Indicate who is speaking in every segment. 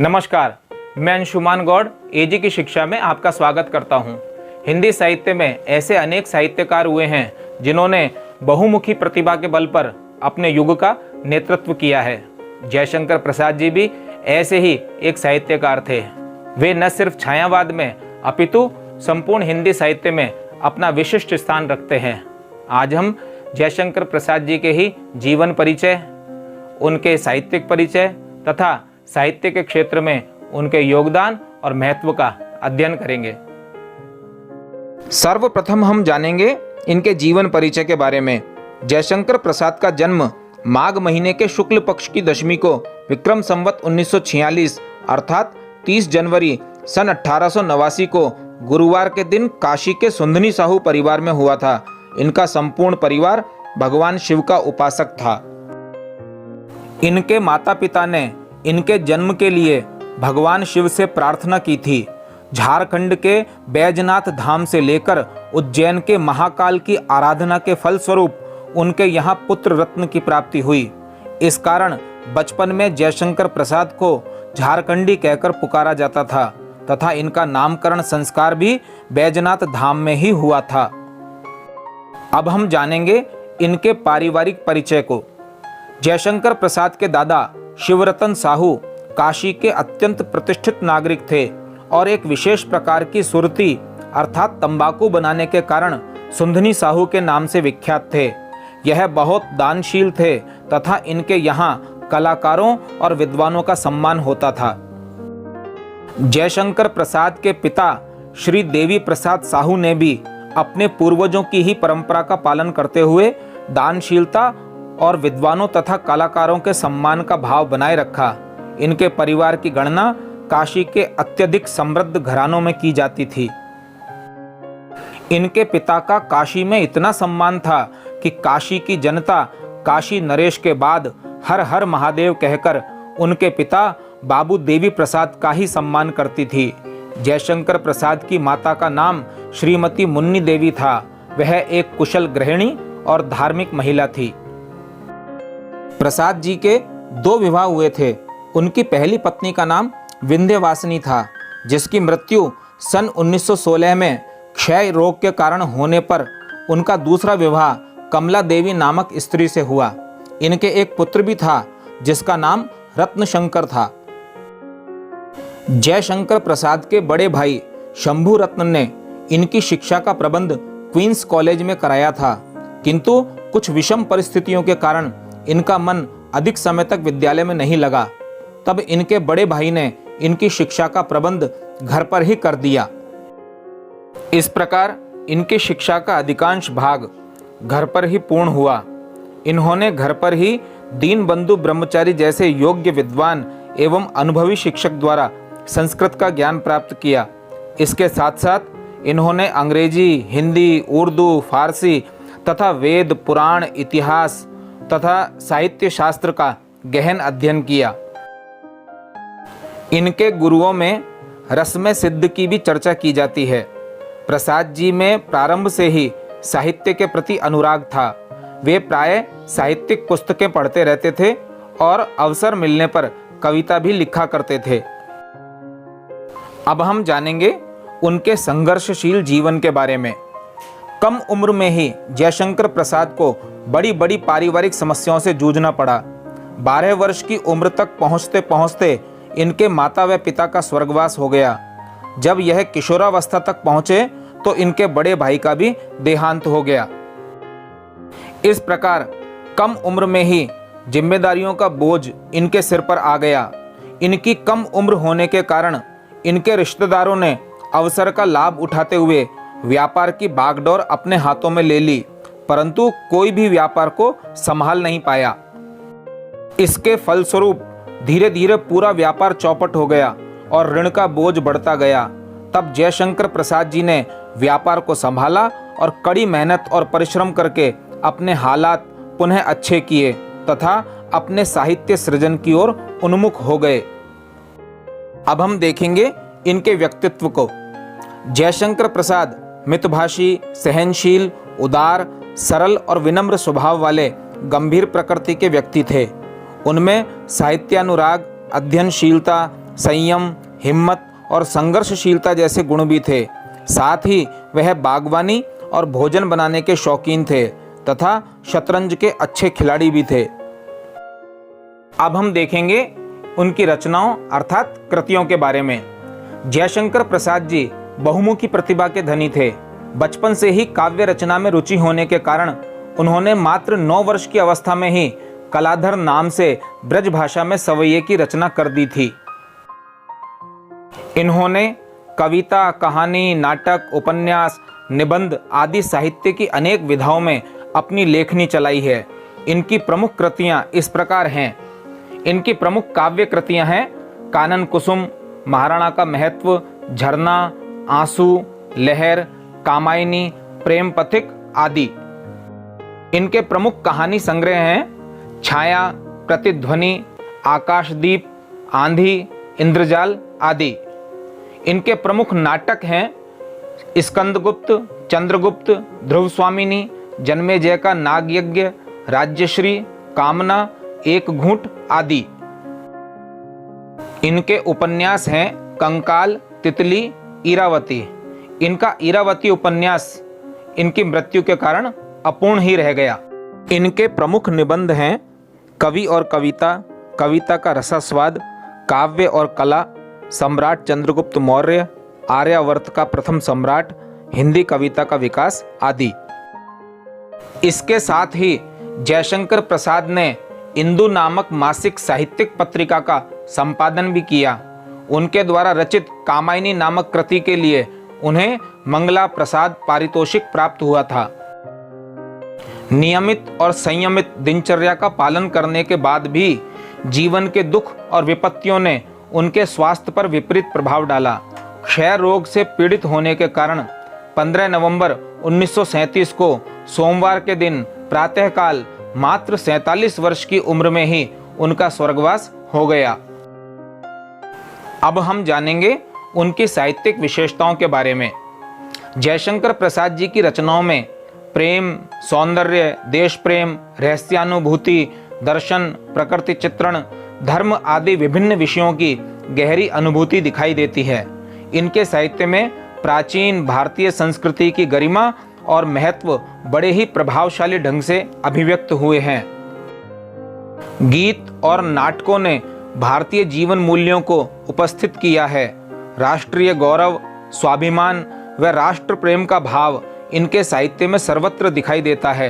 Speaker 1: नमस्कार, मैं अंशुमान गौड़ एजी की शिक्षा में आपका स्वागत करता हूं। हिंदी साहित्य में ऐसे अनेक साहित्यकार हुए हैं जिन्होंने बहुमुखी प्रतिभा के बल पर अपने युग का नेतृत्व किया है। जयशंकर प्रसाद जी भी ऐसे ही एक साहित्यकार थे। वे न सिर्फ छायावाद में अपितु संपूर्ण हिंदी साहित्य में अपना विशिष्ट स्थान रखते हैं। आज हम जयशंकर प्रसाद जी के ही जीवन परिचय, उनके साहित्यिक परिचय तथा साहित्य के क्षेत्र में उनके योगदान और महत्व का अध्ययन करेंगे। सर्वप्रथम हम जानेंगे इनके जीवन परिचय के बारे में। जयशंकर प्रसाद का जन्म माघ महीने के शुक्ल पक्ष की दशमी को विक्रम संवत 1946 अर्थात 30 जनवरी सन 1889 को गुरुवार के दिन काशी के सुंदनी साहू परिवार में हुआ था। इनका संपूर्ण परिवार भगवान शिव का उपासक था। इनके माता पिता ने इनके जन्म के लिए भगवान शिव से प्रार्थना की थी। झारखंड के बैजनाथ धाम से लेकर उज्जैन के महाकाल की आराधना के फलस्वरूप उनके यहाँ पुत्र रत्न की प्राप्ति हुई। इस कारण बचपन में जयशंकर प्रसाद को झारखंडी कहकर पुकारा जाता था तथा इनका नामकरण संस्कार भी बैजनाथ धाम में ही हुआ था। अब हम जानेंगे इनके पारिवारिक परिचय को। जयशंकर प्रसाद के दादा शिवरतन साहू काशी के अत्यंत प्रतिष्ठित नागरिक थे और एक विशेष प्रकार की सुरती अर्थात तंबाकू बनाने के कारण सुंदनी साहू के नाम से विख्यात थे। यह बहुत दानशील थे तथा इनके यहाँ कलाकारों और विद्वानों का सम्मान होता था। जयशंकर प्रसाद के पिता श्री देवी प्रसाद साहू ने भी अपने पूर्वजों की ही परंपरा का पालन करते हुए दानशीलता और विद्वानों तथा कलाकारों के सम्मान का भाव बनाए रखा। इनके परिवार की गणना काशी के अत्यधिक समृद्ध घरानों में की जाती थी। इनके पिता का काशी में इतना सम्मान था कि काशी की जनता काशी नरेश के बाद हर हर महादेव कहकर उनके पिता बाबू देवी प्रसाद का ही सम्मान करती थी। जयशंकर प्रसाद की माता का नाम श्रीमती मुन्नी देवी था। वह एक कुशल गृहिणी और धार्मिक महिला थी। प्रसाद जी के 2 विवाह हुए थे। उनकी पहली पत्नी का नाम विंध्यवासिनी था, जिसकी मृत्यु सन 1916 में क्षय रोग के कारण होने पर उनका दूसरा विवाह कमला देवी नामक स्त्री से हुआ। इनके एक पुत्र भी था जिसका नाम रत्नशंकर था। जयशंकर प्रसाद के बड़े भाई शंभू रत्न ने इनकी शिक्षा का प्रबंध क्वींस कॉलेज में कराया था, किंतु कुछ विषम परिस्थितियों के कारण इनका मन अधिक समय तक विद्यालय में नहीं लगा। तब इनके बड़े भाई ने इनकी शिक्षा का प्रबंध घर पर ही कर दिया। इस प्रकार इनकी शिक्षा का अधिकांश भाग घर पर ही पूर्ण हुआ। इन्होंने घर पर ही दीनबंधु ब्रह्मचारी जैसे योग्य विद्वान एवं अनुभवी शिक्षक द्वारा संस्कृत का ज्ञान प्राप्त किया। इसके साथ साथ इन्होंने अंग्रेजी, हिंदी, उर्दू, फारसी तथा वेद, पुराण, इतिहास तथा साहित्य शास्त्र का गहन अध्ययन किया। इनके गुरुओं में रसमय सिद्ध की भी चर्चा की जाती है। प्रसाद जी में प्रारंभ से ही साहित्य के प्रति अनुराग था। वे प्राय साहित्यिक पुस्तकें पढ़ते रहते थे और अवसर मिलने पर कविता भी लिखा करते थे। अब हम जानेंगे उनके संघर्षशील जीवन के बारे में। कम उम्र में ही जयशंकर प्रसाद को बड़ी बड़ी पारिवारिक समस्याओं से जूझना पड़ा। 12 वर्ष की उम्र तक पहुंचते पहुंचते इनके माता व पिता का स्वर्गवास हो गया। जब यह किशोरावस्था तक पहुंचे तो इनके बड़े भाई का भी देहांत हो गया। इस प्रकार कम उम्र में ही जिम्मेदारियों का बोझ इनके सिर पर आ गया। इनकी कम उम्र होने के कारण इनके रिश्तेदारों ने अवसर का लाभ उठाते हुए व्यापार की बागडोर अपने हाथों में ले ली, परंतु कोई भी व्यापार को संभाल नहीं पाया। इसके फलस्वरूप धीरे धीरे पूरा व्यापार चौपट हो गया और ऋण का बोझ बढ़ता गया। तब जयशंकर प्रसाद जी ने व्यापार को संभाला और कड़ी मेहनत और परिश्रम करके अपने हालात पुनः अच्छे किए तथा अपने साहित्य सृजन की ओर उन्मुख हो गए। अब हम देखेंगे इनके व्यक्तित्व को। जयशंकर प्रसाद मितभाषी, सहनशील, उदार, सरल और विनम्र स्वभाव वाले गंभीर प्रकृति के व्यक्ति थे। उनमें साहित्यानुराग, अध्ययनशीलता संयम, हिम्मत और संघर्षशीलता जैसे गुण भी थे। साथ ही वह बागवानी और भोजन बनाने के शौकीन थे तथा शतरंज के अच्छे खिलाड़ी भी थे। अब हम देखेंगे उनकी रचनाओं अर्थात कृतियों के बारे में। जयशंकर प्रसाद जी बहुमुखी प्रतिभा के धनी थे। बचपन से ही काव्य रचना में रुचि होने के कारण उन्होंने मात्र 9 वर्ष की अवस्था में ही कलाधर नाम से ब्रज भाषा में सवैये की रचना कर दी थी। इन्होंने कविता, कहानी, नाटक, उपन्यास, निबंध आदि साहित्य की अनेक विधाओं में अपनी लेखनी चलाई है। इनकी प्रमुख कृतियां इस प्रकार हैं। इनकी प्रमुख काव्य कृतियां हैं कानन कुसुम, महाराणा का महत्व, झरना, आंसू, लहर, कामायनी, प्रेम पथिक आदि। इनके प्रमुख कहानी संग्रह हैं छाया, प्रतिध्वनि, आकाशदीप, आंधी, इंद्रजाल आदि। इनके प्रमुख नाटक हैं स्कंदगुप्त, चंद्रगुप्त, ध्रुव स्वामिनी, जन्मेजय का नागयज्ञ, राज्यश्री, कामना, एक घूंट आदि। इनके उपन्यास हैं कंकाल, तितली, इरावती। इनका इरावती उपन्यास इनकी मृत्यु के कारण अपूर्ण ही रह गया। इनके प्रमुख निबंध हैं कवि और कविता, कविता का रसास्वाद, काव्य और कला, सम्राट चंद्रगुप्त मौर्य, आर्यावर्त का प्रथम सम्राट, हिंदी कविता का विकास आदि। इसके साथ ही जयशंकर प्रसाद ने इंदु नामक मासिक साहित्यिक पत्रिका का संपादन भी किया। उनके द्वारा रचित कामायनी नामक कृति के लिए उन्हें मंगला प्रसाद पारितोषिक प्राप्त हुआ था। नियमित और संयमित दिनचर्या का पालन करने के बाद भी जीवन के दुख और विपत्तियों ने उनके स्वास्थ्य पर विपरीत प्रभाव डाला। क्षय रोग से पीड़ित होने के कारण 15 नवंबर 1937 को सोमवार के दिन प्रातःकाल मात्र 47 वर्ष की उम्र में ही उनका स्वर्गवास हो गया। अब हम जानेंगे उनकी साहित्यिक विशेषताओं के बारे में। जयशंकर प्रसाद जी की रचनाओं में प्रेम, सौंदर्य, देश प्रेम, रहस्यानुभूति, दर्शन, प्रकृति चित्रण, धर्म आदि विभिन्न विषयों की गहरी अनुभूति दिखाई देती है। इनके साहित्य में प्राचीन भारतीय संस्कृति की गरिमा और महत्व बड़े ही प्रभावशाली ढंग से अभिव्यक्त हुए हैं। गीत और नाटकों ने भारतीय जीवन मूल्यों को उपस्थित किया है। राष्ट्रीय गौरव, स्वाभिमान व राष्ट्र प्रेम का भाव इनके साहित्य में सर्वत्र दिखाई देता है।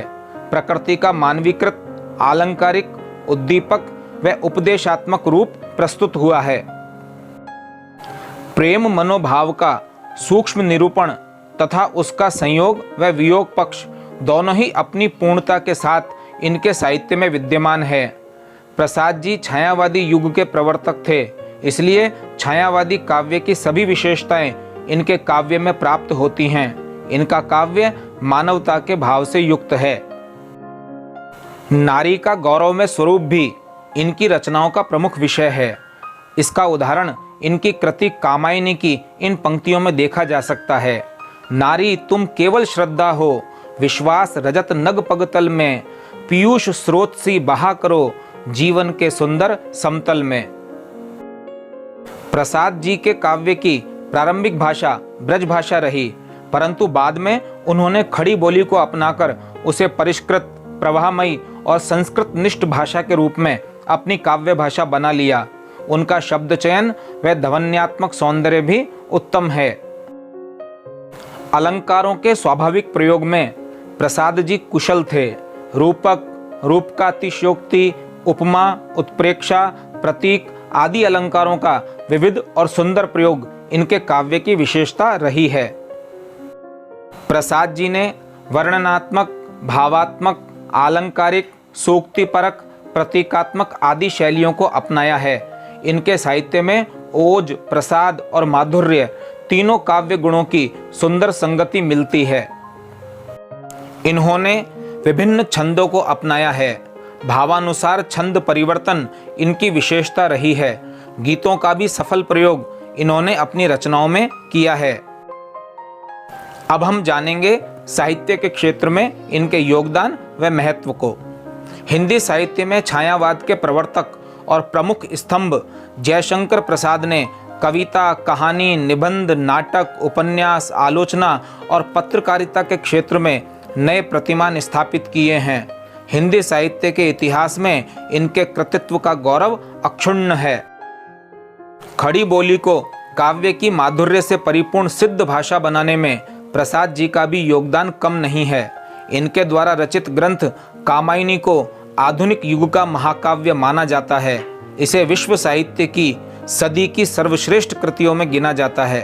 Speaker 1: प्रकृति का मानवीकृत, आलंकारिक, उद्दीपक व उपदेशात्मक रूप प्रस्तुत हुआ है। प्रेम मनोभाव का सूक्ष्म निरूपण तथा उसका संयोग व वियोग पक्ष दोनों ही अपनी पूर्णता के साथ इनके साहित्य में विद्यमान है। प्रसाद जी छायावादी युग के प्रवर्तक थे, इसलिए छायावादी काव्य की सभी विशेषताएं इनके काव्य में प्राप्त होती हैं। इनका काव्य मानवता के भाव से युक्त है। नारी का गौरवमय स्वरूप भी इनकी रचनाओं का प्रमुख विषय है। इसका उदाहरण इनकी कृति कामायनी की इन पंक्तियों में देखा जा सकता है। नारी तुम केवल श्रद्धा हो, विश्वास रजत नग पगतल में, पीयूष स्रोत सी बहा करो, जीवन के सुंदर समतल में। प्रसाद जी के काव्य की प्रारंभिक भाषा ब्रज भाषा रही, परंतु बाद में उन्होंने खड़ी बोली को अपनाकर उसे परिष्कृत, प्रवाहमयी और संस्कृत निष्ठ भाषा के रूप में अपनी काव्य भाषा बना लिया। उनका शब्द चयन व ध्वन्यात्मक सौंदर्य भी उत्तम है। अलंकारों के स्वाभाविक प्रयोग में प्रसाद जी कुशल थे। रूपक, रूप का अतिशयोक्ति, उपमा, उत्प्रेक्षा, प्रतीक आदि अलंकारों का विविध और सुंदर प्रयोग इनके काव्य की विशेषता रही है। प्रसाद जी ने वर्णनात्मक, भावात्मक, आलंकारिक, सूक्तिपरक, प्रतीकात्मक आदि शैलियों को अपनाया है। इनके साहित्य में ओज, प्रसाद और माधुर्य तीनों काव्य गुणों की सुंदर संगति मिलती है। इन्होंने विभिन्न छंदों को अपनाया है। भावानुसार छंद परिवर्तन इनकी विशेषता रही है। गीतों का भी सफल प्रयोग इन्होंने अपनी रचनाओं में किया है। अब हम जानेंगे साहित्य के क्षेत्र में इनके योगदान व महत्व को। हिंदी साहित्य में छायावाद के प्रवर्तक और प्रमुख स्तंभ जयशंकर प्रसाद ने कविता, कहानी, निबंध, नाटक, उपन्यास, आलोचना और पत्रकारिता के क्षेत्र में नए प्रतिमान स्थापित किए हैं। हिंदी साहित्य के इतिहास में इनके कृतित्व का गौरव अक्षुण्ण है। खड़ी बोली को काव्य की माधुर्य से परिपूर्ण सिद्ध भाषा बनाने में प्रसाद जी का भी योगदान कम नहीं है। इनके द्वारा रचित ग्रंथ कामायनी को आधुनिक युग का महाकाव्य माना जाता है। इसे विश्व साहित्य की सदी की सर्वश्रेष्ठ कृतियों में गिना जाता है।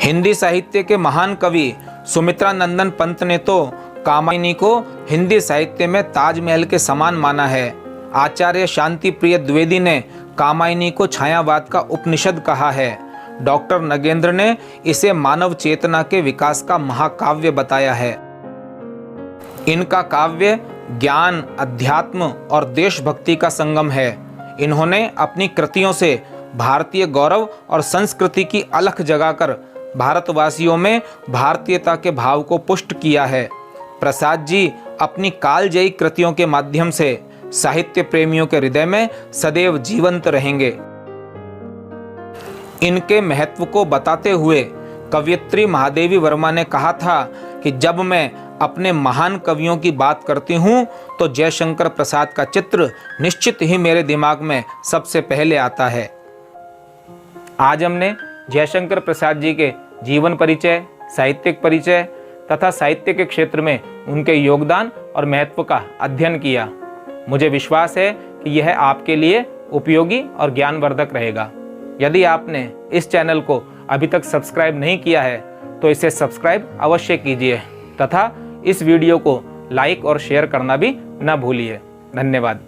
Speaker 1: हिंदी साहित्य के महान कवि सुमित्रा नंदन पंत ने तो कामायनी को हिंदी साहित्य में ताजमहल के समान माना है। आचार्य शांति प्रिय द्विवेदी ने कामायनी को छायावाद का उपनिषद कहा है। डॉक्टर नगेंद्र ने इसे मानव चेतना के विकास का महाकाव्य बताया है। इनका काव्य ज्ञान, अध्यात्म और देशभक्ति का संगम है। इन्होंने अपनी कृतियों से भारतीय गौरव और संस्कृति की अलख जगाकर भारतवासियों में भारतीयता के भाव को पुष्ट किया है। प्रसाद जी अपनी कालजयी कृतियों के माध्यम से साहित्य प्रेमियों के हृदय में सदैव जीवंत रहेंगे। इनके महत्व को बताते हुए कवयित्री महादेवी वर्मा ने कहा था कि जब मैं अपने महान कवियों की बात करती हूँ तो जयशंकर प्रसाद का चित्र निश्चित ही मेरे दिमाग में सबसे पहले आता है। आज हमने जयशंकर प्रसाद जी के जीवन परिचय, साहित्यिक परिचय तथा साहित्य के क्षेत्र में उनके योगदान और महत्व का अध्ययन किया। मुझे विश्वास है कि यह आपके लिए उपयोगी और ज्ञानवर्धक रहेगा। यदि आपने इस चैनल को अभी तक सब्सक्राइब नहीं किया है तो इसे सब्सक्राइब अवश्य कीजिए तथा इस वीडियो को लाइक और शेयर करना भी न भूलिए। धन्यवाद।